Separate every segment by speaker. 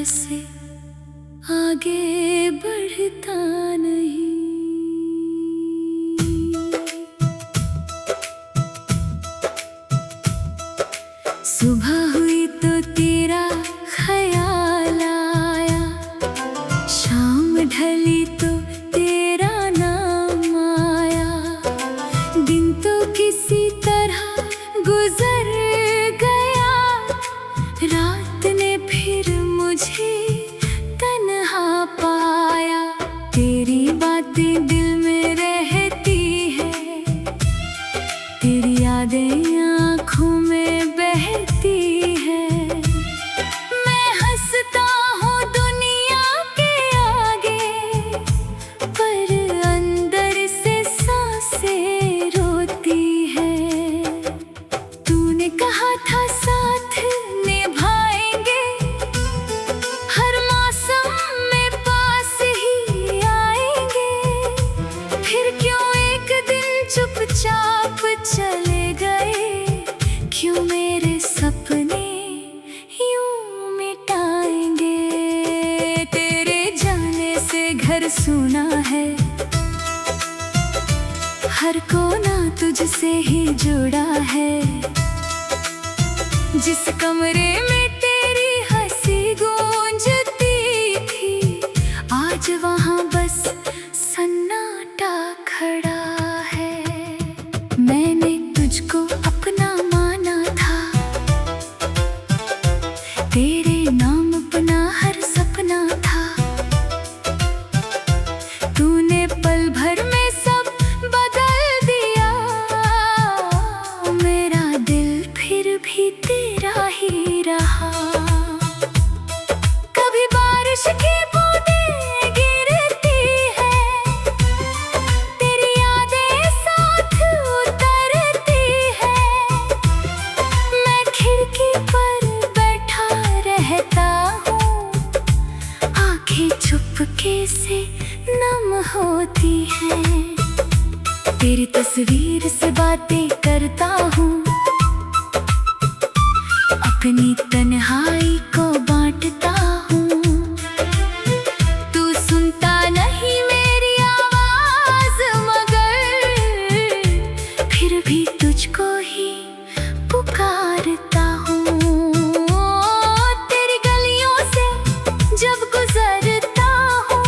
Speaker 1: से आगे बढ़ता नहीं। सुबह हुई तो तेरा ख्याल आया, शाम ढली तो तेरा नाम आया। दिन तो किसी तरह गुजर गया, रात ने फिर मुझे तन्हा पाया। तेरी बातें दिल में रहती है, तेरी यादें आँखों में बहती है। मैं हंसता हूँ दुनिया के आगे, पर अंदर से सांसें रोती है। तूने कहा था साथ निभाएंगे, हर मौसम में पास ही आएंगे। फिर क्यों एक दिन चुपचाप चले गए, क्यों मेरे सपने यूं मिटाएंगे। तेरे जाने से घर सूना है, हर कोना तुझसे ही जुड़ा है। जिस कमरे में तेरी हंसी गूंजती थी, आज वहां बस सन्नाटा खड़ा है। मैंने तुझको अपना माना था, तेरे नाम अपना हर सपना था। तूने पल भर में सब बदल दिया, मेरा दिल फिर भी तेरा ही रहा। कभी बारिश की बूंदें गिरती है, तेरी यादें साथ उतरती है। मैं खिड़की पर बैठा रहता हूँ, आंखें चुपके से नम होती हैं। तेरी तस्वीर से बातें करता हूँ, अपनी तन्हाई को बांटता हूँ। तू सुनता नहीं मेरी आवाज, मगर फिर भी तुझको ही पुकारता हूँ। तेरी गलियों से जब गुजरता हूँ,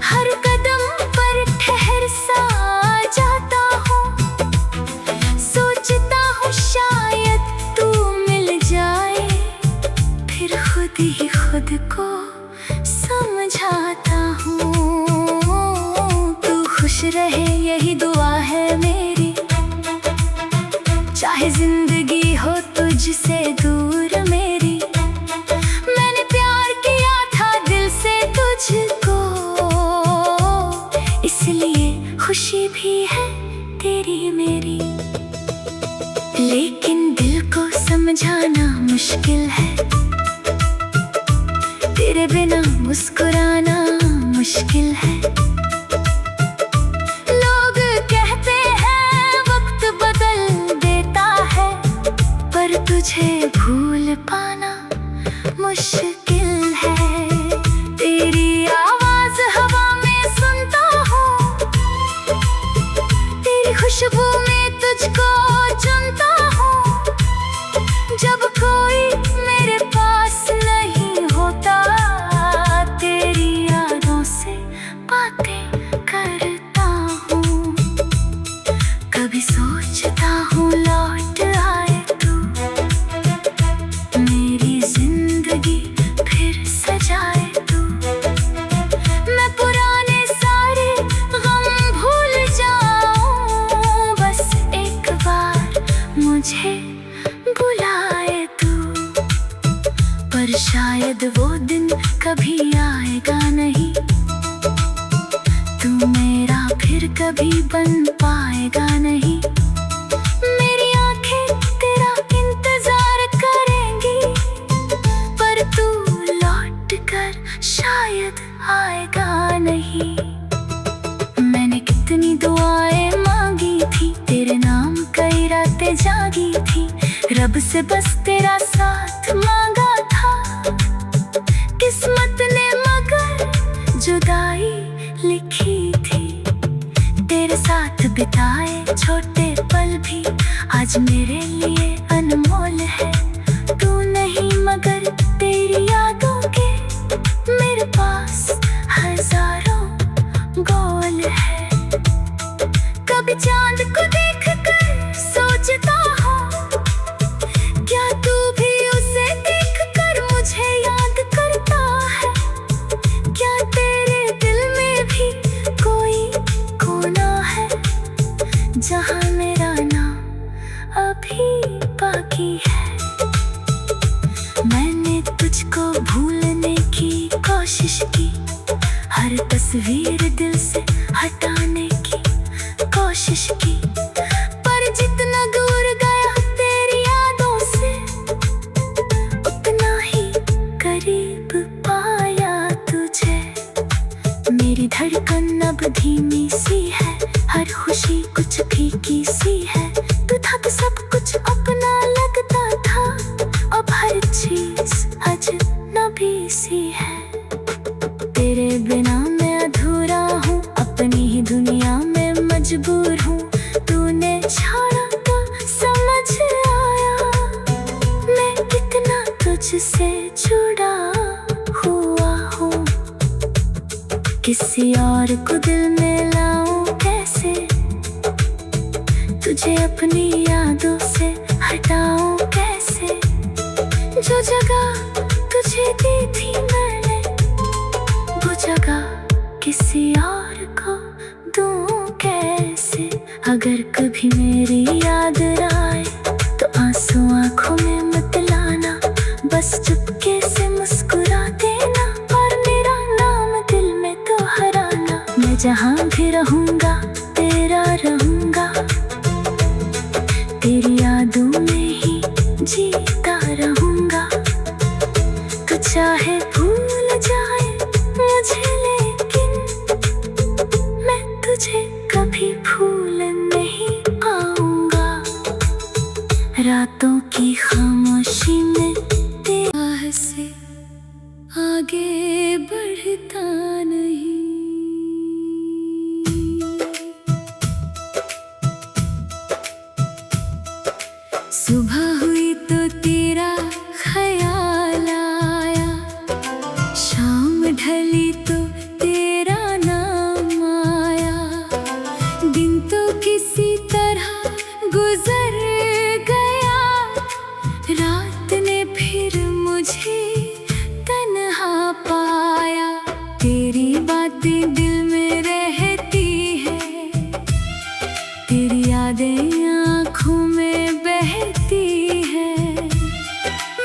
Speaker 1: हर कदम पर ठहर सा जाता हूँ। सोचता हूँ शायद तू मिल जाए, फिर खुद ही खुद को समझाता हूँ। तू खुश रहे यही दुआ है मेरी, चाहे जिंदगी हो तुझसे दूर मेरी। मैंने प्यार किया था दिल से तुझको, इसलिए खुशी भी है तेरी मेरी। लेकिन दिल को समझाना मुश्किल है, तेरे बिना मुस्कुराना मुश्किल है। लोग कहते हैं वक्त बदल देता है, पर तुझे भूल पाना मुश्किल है। तेरी आवाज हवा में सुनता हूँ, तेरी खुशबू में तुझको चुनता हूँ। जब कोई मेरे पास नहीं होता, तेरी यादों से बातें करता हूँ। कभी सोचता हूँ लौट आए तू, मेरी जिंदगी फिर सजाए तू। मैं पुराने सारे गम भूल जाऊं, बस एक बार मुझे बुलाए तू। पर शायद वो दिन कभी आएगा नहीं, तू मेरा फिर कभी बन पाएगा नहीं। मेरी आंखें तेरा इंतजार करेंगी, पर तू लौट कर शायद आएगा नहीं। मैंने कितनी दुआएं मांगी थी, तेरे नाम कई रातें जागी थी। रब से बस तेरा साथ मांगा था, बिताए छोटे पल भी आज मेरे लिए अनमोल है। तू नहीं मगर तेरी यादों के मेरे पास हजारों गोल है। कभी चांद को देख कर सोचता हूँ, क्या तू भी उसे देख कर मुझे याद करता है? क्या तेरे दिल में भी कोई कोना है जहाँ मेरा नाम अभी बाकी है? मैंने तुझको भूलने की कोशिश की, हर तस्वीर दिल से हटाने की कोशिश की, पर जितना दूर गया तेरी यादों से उतना ही करीब पाया तुझे। मेरी धड़कन अब धीमी सी है, हर खुशी कुछ फीकी सी है। तू था तो सब कुछ अपना लगता था, अब हर चीज अजनबी सी है। तेरे बिना मैं अधूरा हूँ, अपनी ही दुनिया में मजबूर हूँ। तूने छोड़ा तो समझ आया मैं कितना तुझसे जुड़ा हुआ हूँ। किसी और को दिल में लाऊं कैसे, तुझे अपनी यादों से हटाऊं कैसे? जो जगह तुझे दी थी मैंने, वो जगह किसी और को दूं कैसे? अगर कभी मेरी याद आए तो आंसू आंखों में मत लाना, बस चुपके से मुस्कुरा देना और मेरा नाम दिल में तो हराना। मैं जहाँ भी रहूँगा तेरा रहूँगा, तेरी यादों में ही जीता रहूँगा। तू चाहे भूल जाए मुझे, लेकिन मैं तुझे कभी भूल नहीं पाऊंगा। रातों की खामोशी में तेरे से आगे बढ़ता नहीं। सुबह हुई तो तेरा ख्याल आया, शाम ढली तो तेरा नाम आया। दिन तो किसी तरह गुजर गया, रात ने फिर मुझे तन्हा पाया। तेरी बातें दिल में रहती है, तेरी यादें आँखों में बहती है।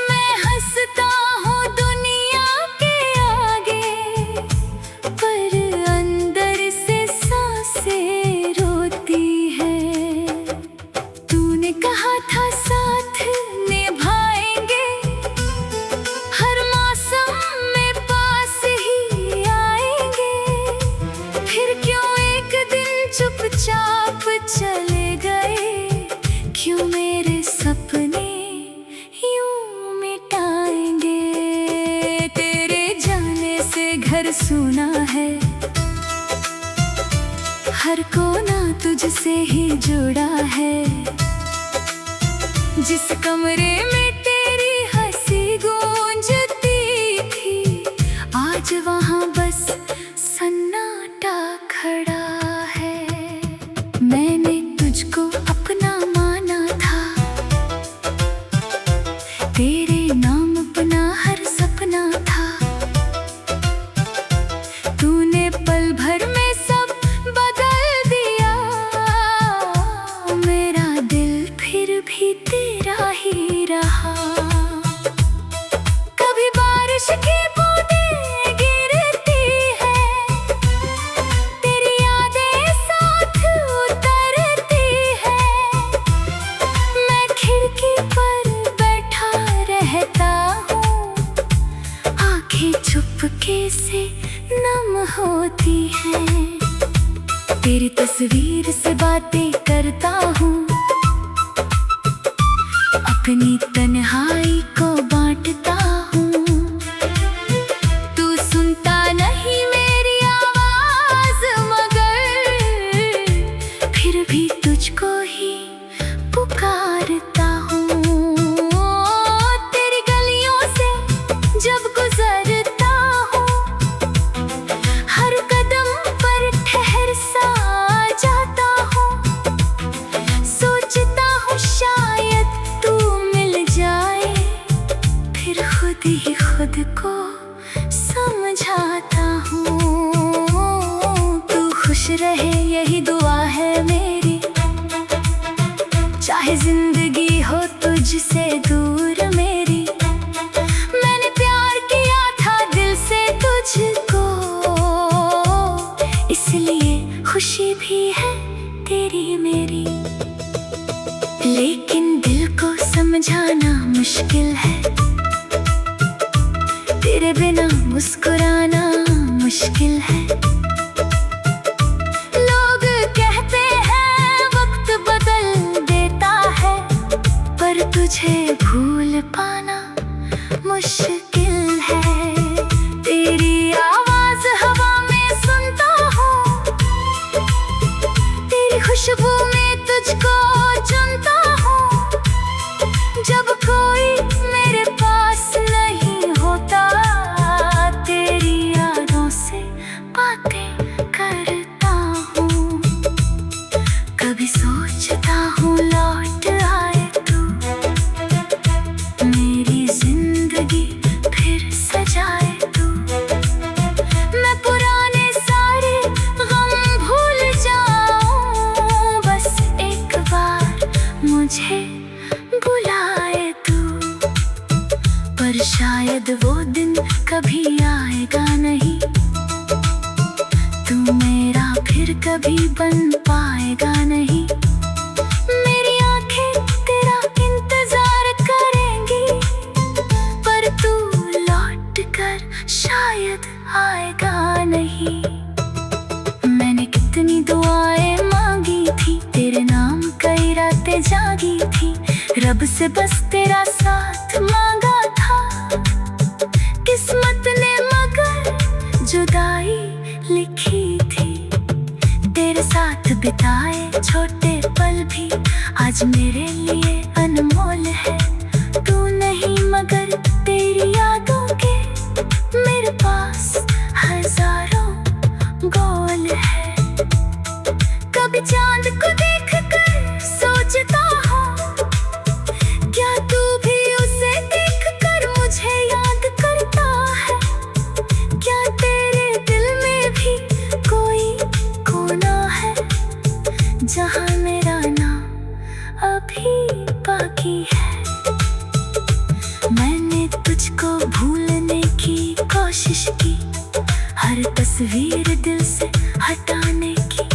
Speaker 1: मैं हंसता हूँ दुनिया के आगे, पर अंदर से सांसें रोती है। तूने कहा था साथ निभाएंगे, हर मौसम में पास ही आएंगे। फिर क्यों एक दिन चुपचाप चले गए? क्यों मेरे सपने यूं मिटाएंगे? तेरे जाने से घर सूना है, हर कोना तुझसे ही जुड़ा है। जिस कमरे में तेरी हंसी गूंजती थी, आज वहाँ बस सन्नाटा खड़ा है। मैंने तुझको अपना माना था, तेरे नाम अपना हर सपना था। तूने पल भर में सब बदल दिया, मेरा दिल फिर भी तेरा ही रहा। कभी बारिश की बूंदें गिरती है, तेरी यादें साथ उतरती है। मैं खिड़की पर बैठा रहता हूँ, आंखें चुपके से नम होती हैं। तेरी तस्वीर से बातें करता हूँ, अपनी तन्हाई को बांटता हूँ। तू सुनता नहीं मेरी आवाज, मगर फिर को समझाता हूँ। तू खुश रहे यही दुआ है मेरी, चाहे जिंदगी हो तुझसे दूर मेरी। मैंने प्यार किया था दिल से तुझको, इसलिए खुशी भी है तेरी मेरी। लेकिन दिल को समझाना मुश्किल है, तेरे बिना मुस्कुराना मुश्किल है। लोग कहते हैं वक्त बदल देता है, पर तुझे भूल पाना मुश्किल है। तेरी आवाज हवा में सुनता हूँ, तेरी खुशबू में तुझको चुनता हूँ। जब कोई मेरे पास नहीं होता, तेरी यादों से बातें करता हूँ। कभी सोचता हूँ लौट आए तू, मेरी जिंदगी फिर सजाए तू। मैं पुराने सारे गम भूल जाऊं, बस एक बार मुझे बुलाए तू। पर शायद वो दिन कभी आएगा नहीं, तू मेरा फिर कभी बन पाएगा नहीं। मेरी आंखें तेरा इंतजार करेंगी, पर तू लौट कर शायद आएगा नहीं। मैंने कितनी दुआएं मांगी थी, तेरे नाम कई रातें जागी थी। रब से बस तेरा साथ मांगा था, किस्मत ने मगर जुदाई लिखी थी। तेरे साथ बिताए छोटे पल भी आज मेरे लिए अनमोल है। तू नहीं मगर तेरी यादों के मेरे पास हजारों गोल है। कभी चांद को देख कर सोचता हूँ, क्या तू भी उसे देख कर मुझे याद करता है? क्या तेरे दिल में भी कोई कोना है, जहाँ मेरा नाम अभी बाकी है? मैंने तुझको भूलने की कोशिश की, हर तस्वीर दिल से हटाने की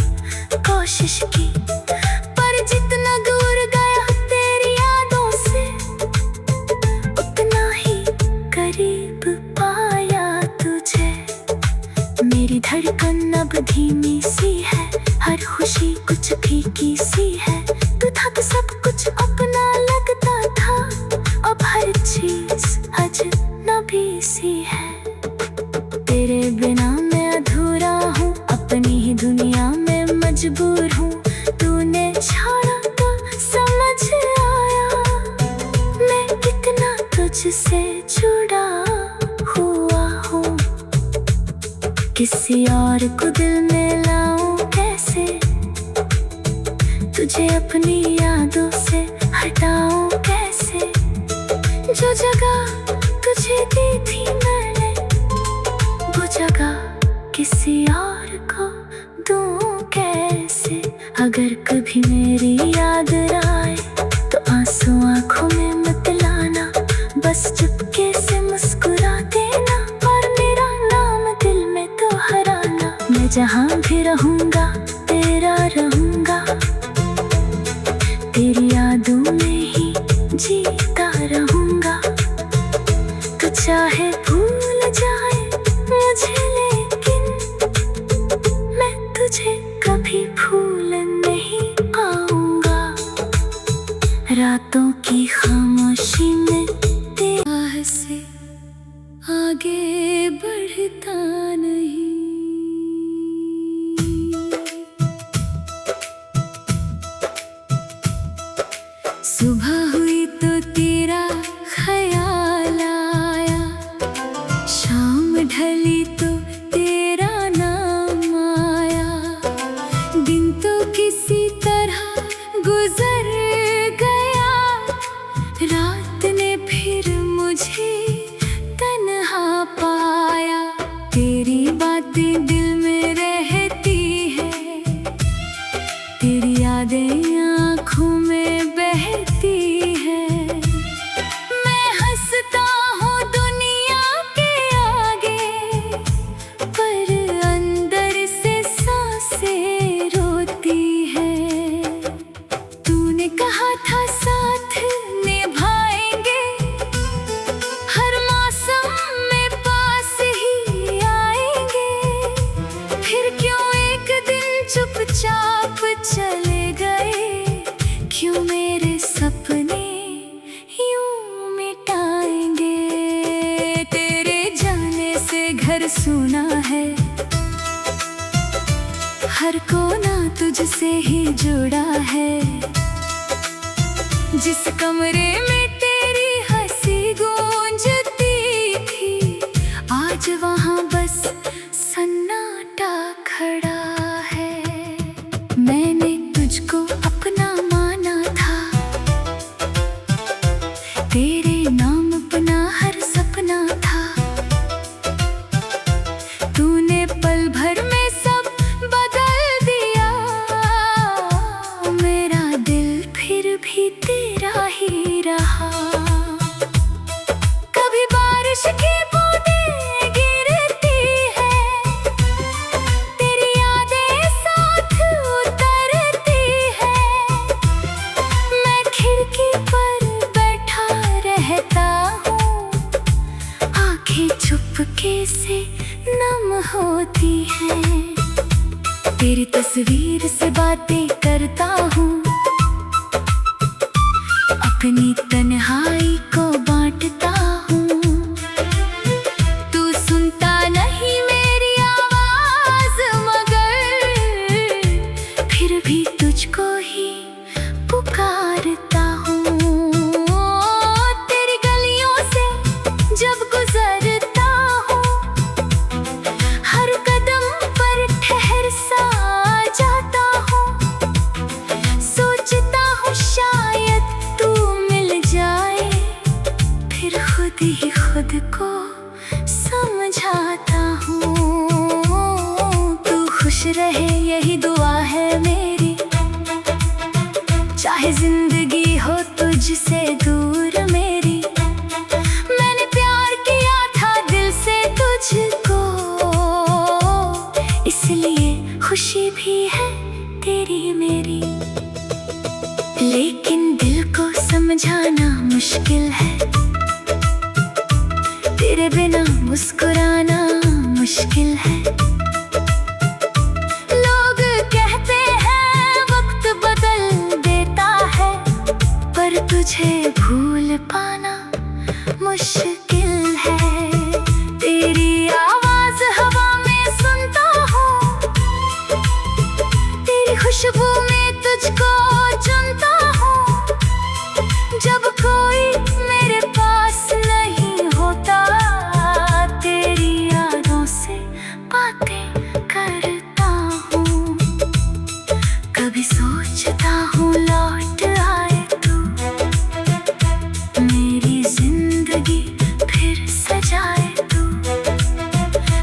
Speaker 1: कोशिश की। पर जितना दूर गया तेरी यादों से, उतना ही करीब पाया तुझे। मेरी धड़कन अब धीमी सी है, हर खुशी कुछ फीकी सी है। तू था तो सब कुछ अपना लगता था, अब हर चीज अजनबी सी है। तेरे बिना मैं अधूरा हूँ, अपनी ही दुनिया में मजबूर हूँ। तूने छोड़ा तो समझ आया, मैं कितना तुझसे जुड़ा हुआ हूँ। किसी और को दिल में लाऊं कैसे, तुझे अपनी यादों से हटाऊं कैसे? जो जगह तुझे दी थी मैंने, वो जगह किसी और को दूं कैसे? अगर कभी मेरी याद आए तो आंसू आंखों में मत लाना, बस चुपके से मुस्कुरा देना और मेरा नाम दिल में तो हराना। मैं जहाँ भी रहूँगा तेरा रहूँगा, तेरी यादों में ही जीता रहूँगा। तू चाहे भूल जाए मुझे, लेकिन मैं तुझे कभी भूल नहीं पाऊंगा। रातों की खामोशी में तेरे से आगे बढ़ता नहीं। सुबह हुई तो तेरा ख्याल आया, शाम ढली तो तेरा नाम आया। दिन तो किसी तरह गुजर गया, रात ने फिर मुझे तन्हा तेरी बातें दिल में रहती है, तेरी यादें आँखों में बहती है। मैं हंसता हूँ दुनिया के आगे, पर अंदर से सांसें रोती है। तूने कहा था साथ निभाएंगे, हर मौसम में पास ही आएंगे। फिर क्यों एक दिन चुपचाप चले गए, क्यों मेरे सपने यूं मिटाएंगे। तेरे जाने से घर सूना है, हर कोना तुझसे ही जुड़ा है। जिस कमरे में तेरी हंसी गूंजती थी, आज वहाँ बस सन्नाटा खड़ा है। मैंने तुझको अपना माना था, तेरे नाम अपना हर सपना था। तूने पल भर में सब बदल दिया, मेरा दिल फिर भी तेरा ही रहा। कभी बारिश की बूंदें गिरती है, तेरी यादें साथ उतरती है। मैं खिड़की पर बैठा रहता हूँ, आंखें चुपके से नम होती हैं। तेरी तस्वीर से बातें करता हूँ, अपनी तन्हाई को बांटता हूँ। तू सुनता नहीं मेरी आवाज, मगर फिर भी तुझको ही पुकारता हूँ। तेरी गलियों से जब गुजरता हूँ, हर कदम पर ठहर सा जाता हूँ। सोचता हूँ शायद तू मिल जाए, फिर खुद ही खुद को समझाता हूँ। तू खुश रहे यही दुआ है मेरी, चाहे जिंदगी हो तुझसे दूर मेरी। मैंने प्यार किया था दिल से तुझको, इसलिए खुशी भी है तेरी मेरी। लेकिन दिल को समझाना मुश्किल है, तेरे बिना मुस्कुराना मुश्किल है। लोग कहते हैं वक्त बदल देता है, पर तुझे भूल पाना मुश्किल है। तेरी आवाज हवा में सुनता हूँ, तेरी खुशबू में तुझको चुनता हूँ। जब कोई मेरे पास नहीं होता, तेरी यादों से बातें करता हूँ। कभी सोचता हूँ लौट आए तू, मेरी जिंदगी फिर सजाए तू।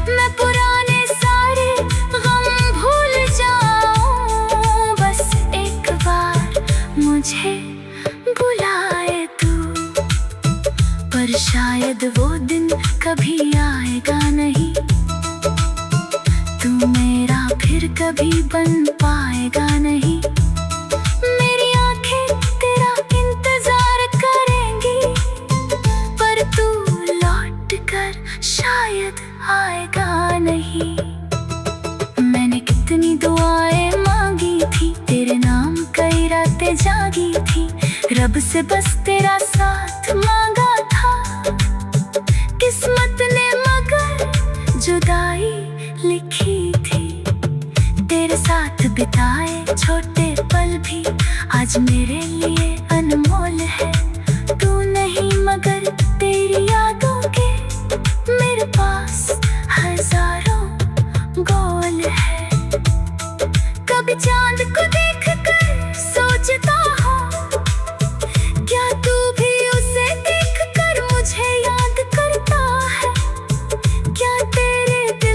Speaker 1: मैं पुराने सारे गम भूल जाऊं, बस एक बार मुझे बुलाए तू। पर शायद वो दिन कभी आएगा नहीं, तू मेरा फिर कभी बन पाएगा नहीं। मेरी आंखें तेरा इंतजार करेंगी, पर तू लौट कर शायद आएगा नहीं। मैंने कितनी दुआएं मांगी थी, तेरे नाम कई रातें जागी थी। रब से बस तेरा साथ मांगा था, किस्मत ने मगर जुदाई लिखी थी। तेरे साथ बिताए छोटे पल भी आज मेरे लिए अनमोल है। तू नहीं मगर तेरी यादों के मेरे पास हजारों गोल है। कभी चांद को देख कर सोचता हूँ, क्या तू भी उसे देख कर मुझे याद करता है। क्या तेरे दिल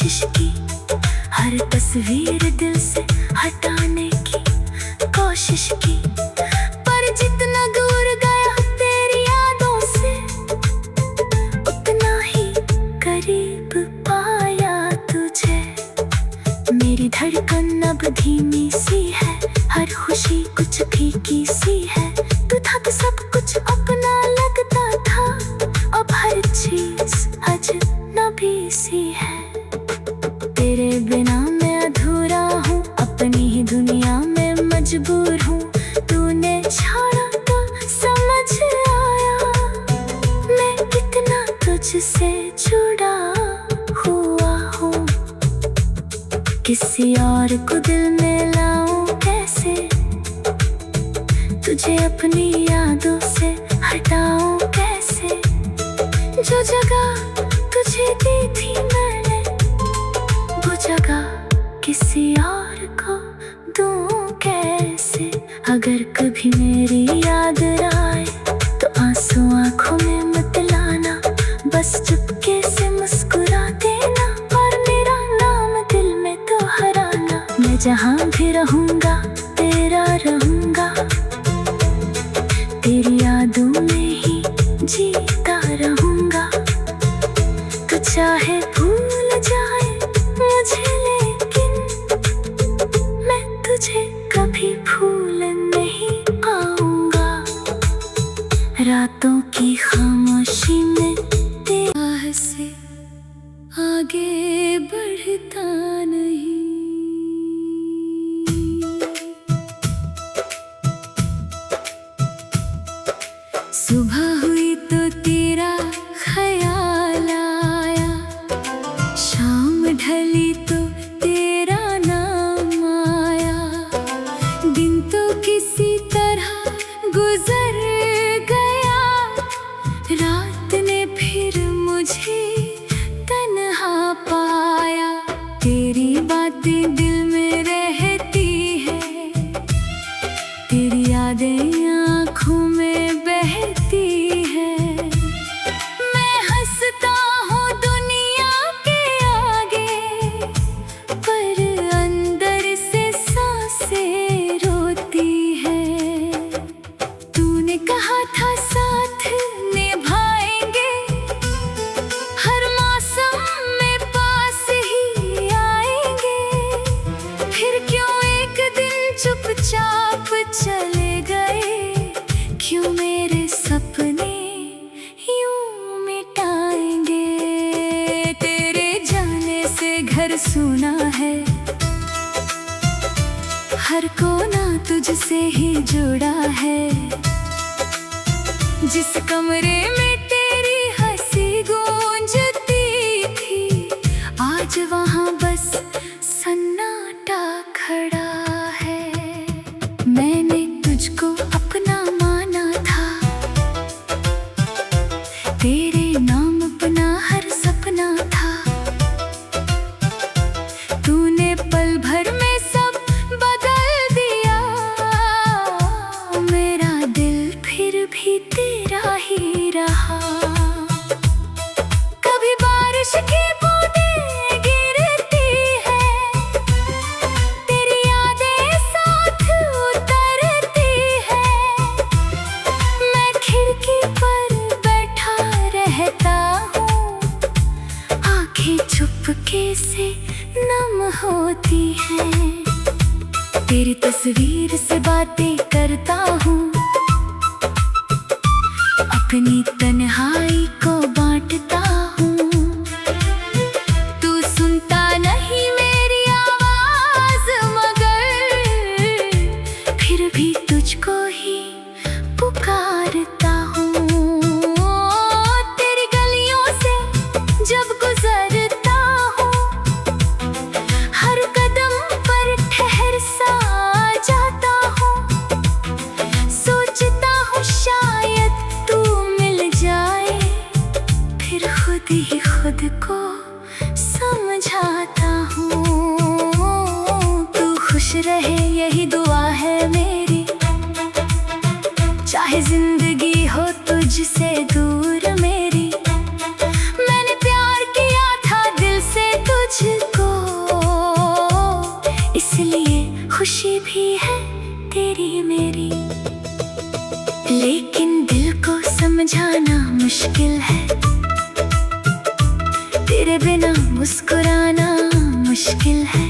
Speaker 1: कोशिश की, हर तस्वीर दिल से हटाने की कोशिश की, पर जितना दूर गया तेरी यादों से, उतना ही करीब पाया तुझे। मेरी धड़कन अब धीमी सी है, हर खुशी कुछ फीकी सी है। तू था तो सब कुछ अपना लगता था, अब हर चीज अजनबी सी है। तेरे बिना मैं अधूरा हूँ, अपनी ही दुनिया में मजबूर हूँ। तूने छोड़ा तो समझ आया, मैं कितना तुझसे जुड़ा हुआ हूँ। किसी और को दिल में लाऊं कैसे, तुझे अपनी यादों से हटाऊं कैसे। जो जगह तुझे दी थी मैंने, वो जगह किसी और को दूं कैसे। अगर कभी मेरी याद आए तो आंसू आंखों में मत लाना, बस चुपके से मुस्कुरा देना, और मेरा नाम दिल में तो हराना। मैं जहाँ भी रहूँगा तेरा रहूँगा, तेरी यादों में ही जीता रहूँगा। तो चाहे भूल जाए मुझे, लेकिन मैं तुझे कभी भूल नहीं पाऊंगा। रातों की खामोशी में तेरे से आगे बढ़ता नहीं। सुबह हुई तो तेरा ख्याल आया, शाम ढली तो तेरा नाम आया। दिन तो किसी तरह गुजर गया, रात ने फिर मुझे तन्हा पाया। तेरी बातें दिल में रहती है, तेरी यादें आँखों में बहती है। मैं हंसता हूँ दुनिया के आगे, पर अंदर से सांसें रोती है। तूने कहा था साथ निभाएंगे, हर मौसम में पास ही आएंगे। फिर क्यों एक दिन चुपचाप चले गए, क्यों मेरे सपने यूं मिटाएंगे। तेरे जाने से घर सूना है, हर कोना तुझसे ही जुड़ा है। जिस कमरे में तेरी हंसी गूंजती थी, आज वहाँ बस सन्नाटा खड़ा है। मैंने तुझको अपना माना था, तेरे नाम अपना हर सपना था। तूने पल भर में सब बदल दिया, मेरा दिल फिर भी तेरा ही रहा। कभी बारिश की बूंदें गिरती है, तेरी यादें साथ उतरती है। मैं खिड़की पर बैठा रहता हूँ, आंखें चुपके से नम होती हैं। तेरी तस्वीर से बातें करता हूँ, अपनी तन्हाई को बांटता हूँ। तू सुनता नहीं मेरी आवाज, मगर फिर भी तुझको ही पुकारता हूँ। तेरी गलियों से जब गुजरता हूँ, हर कदम पर ठहर सा जाता हूँ। सोचता हूँ शायद तू मिल जाए, समझाना मुश्किल है, तेरे बिना मुस्कुराना मुश्किल है।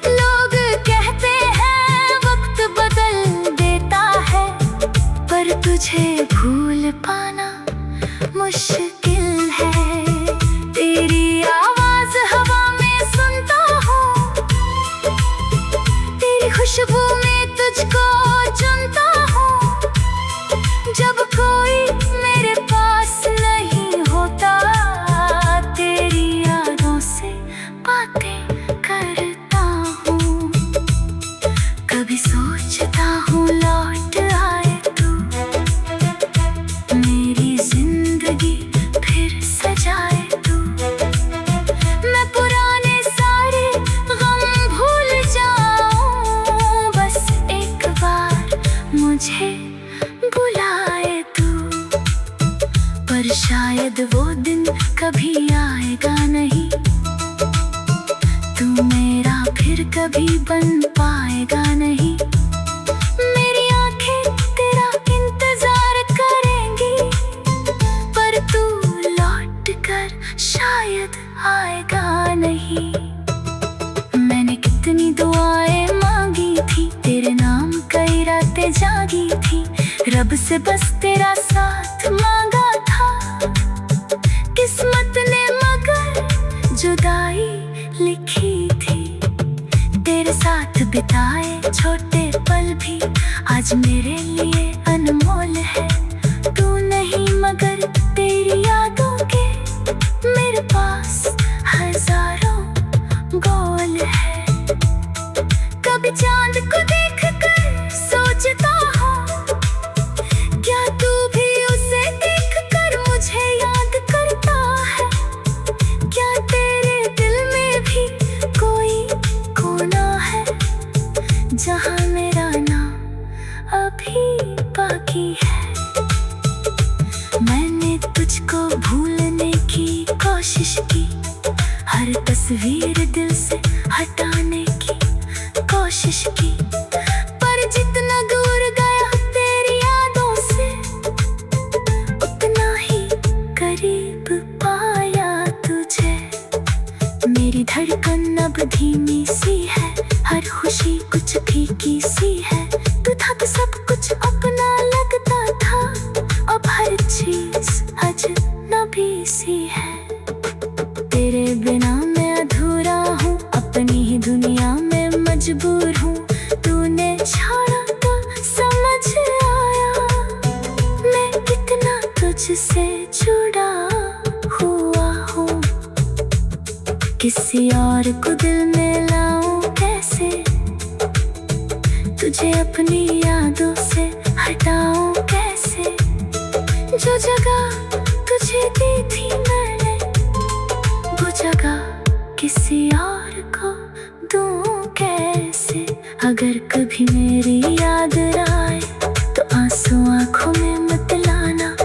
Speaker 1: लोग कहते हैं वक्त बदल देता है, पर तुझे भूल पाना मुश्किल है। तेरी आवाज हवा में सुनता हूँ, तेरी खुशबू में तुझको चुनता हूँ। जब कोई मेरे पास नहीं होता, तेरी यादों से बातें करता हूँ। कभी सोचता हूँ लौट आए तू, मेरी जिंदगी फिर सजाए तू। मैं पुराने सारे गम भूल जाऊं, बस एक बार मुझे बुलाए तू। पर शायद वो दिन कभी आएगा नहीं, तू मेरा फिर कभी बन पाएगा नहीं। मेरी आंखें तेरा इंतजार करेंगी, पर तू लौट कर शायद आएगा नहीं। मैंने कितनी दुआएं मांगी थी, तेरे नाम कई रातें जागी थी। रब से बस तेरा साथ मांगा था, किस्मत ने मगर जुदाई लिखी थी। तेरे साथ बिताए छोटे पल भी आज मेरे लिए अनमोल है। तू नहीं मगर तेरी यादों के मेरे पास हजारों गोल है। कभी चांद को देख कर सोचता हूँ, क्या तू भी उसे देख कर मुझे याद करता है? क्या तेरे दिल में भी कोई कोना है, जहाँ मेरा नाम अभी बाकी है? मैंने तुझको भूलने की कोशिश की, हर तस्वीर दिल से हटाने की कोशिश की। पर जितना दूर गया तेरी यादों से, उतना ही करीब पाया तुझे। मेरी धड़कन अब धीमी सी है, हर खुशी कुछ फीकी सी है। तू था तो सब कुछ अपना लगता था, अब हर चीज अजनबी सी है। तेरे बिना मैं अधूरा हूँ, अपनी ही दुनिया में मजबूर हूँ। तूने छोड़ा तो समझ आया, मैं कितना तुझसे जुड़ा हुआ हूँ। किसी और को दिल में लाऊं कैसे, तुझे अपनी यादों से हटाऊं कैसे? जो जगह तुझे दी थी मैंने, वो जगह किसी और को दूं कैसे? अगर कभी मेरी याद आए तो आंसू आंखों में मत लाना,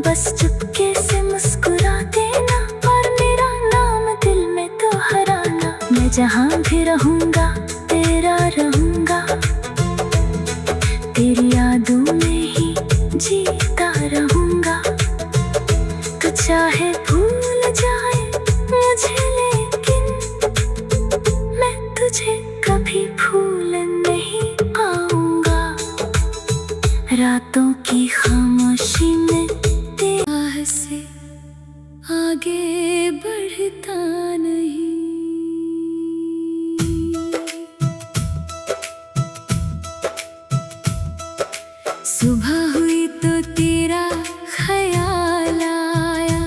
Speaker 1: बस चुपके से मुस्कुरा देना और मेरा नाम दिल में तो हराना। मैं जहाँ भी रहूँगा तेरा रहूँगा, तेरी यादों में ही जीता रहूँगा। तू चाहे भूल जाए मुझे, लेकिन मैं तुझे कभी भूल नहीं पाऊंगा। रातों की खामोशी में तेरे से आगे बढ़ता नहीं। सुबह हुई तो तेरा ख्याल आया,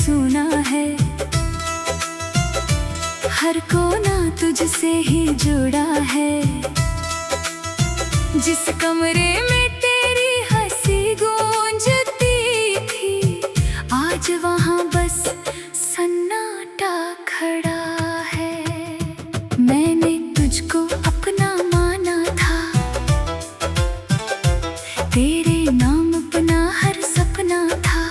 Speaker 1: सुना है, हर कोना तुझसे ही जुड़ा है। जिस कमरे में तेरी हंसी गूंजती थी, आज वहाँ बस सन्नाटा खड़ा है। मैंने तुझको अपना माना था, तेरे नाम अपना हर सपना था।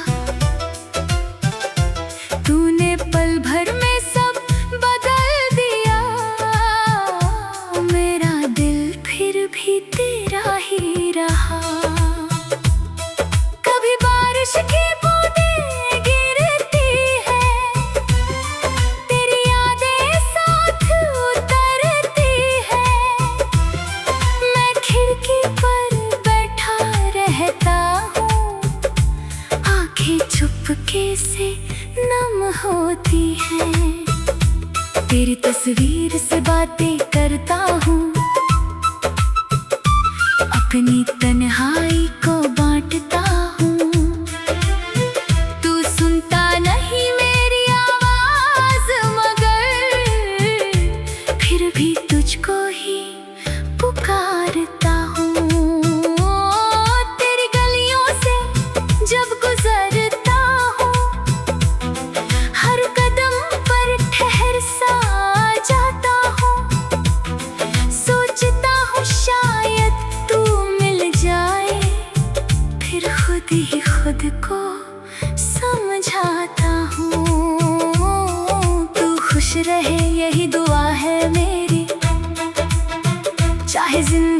Speaker 1: तूने पल भर में सब बदल दिया, मेरा दिल फिर भी तेरा ही रहा। कभी बारिश की बूंदें गिरती है, तेरी यादें साथ उतरती है। मैं खिड़की पर बैठा रहता हूँ, आंखें चुपके से नम होती हैं। तेरी तस्वीर से बातें करता हूँ, अपनी तन्हाई को बांटता हूँ। तू सुनता नहीं मेरी आवाज, मगर फिर भी तुझको ही पुकारता हूँ। तेरी गलियों से जब गुजरता हूँ, हर कदम पर ठहर सा जाता हूँ। सोचता हूँ शायद तू मिल जाए, फिर खुद ही खुद को समझाता हूँ। तू खुश रहे यही दुआ है मेरी, चाहे जिंदगी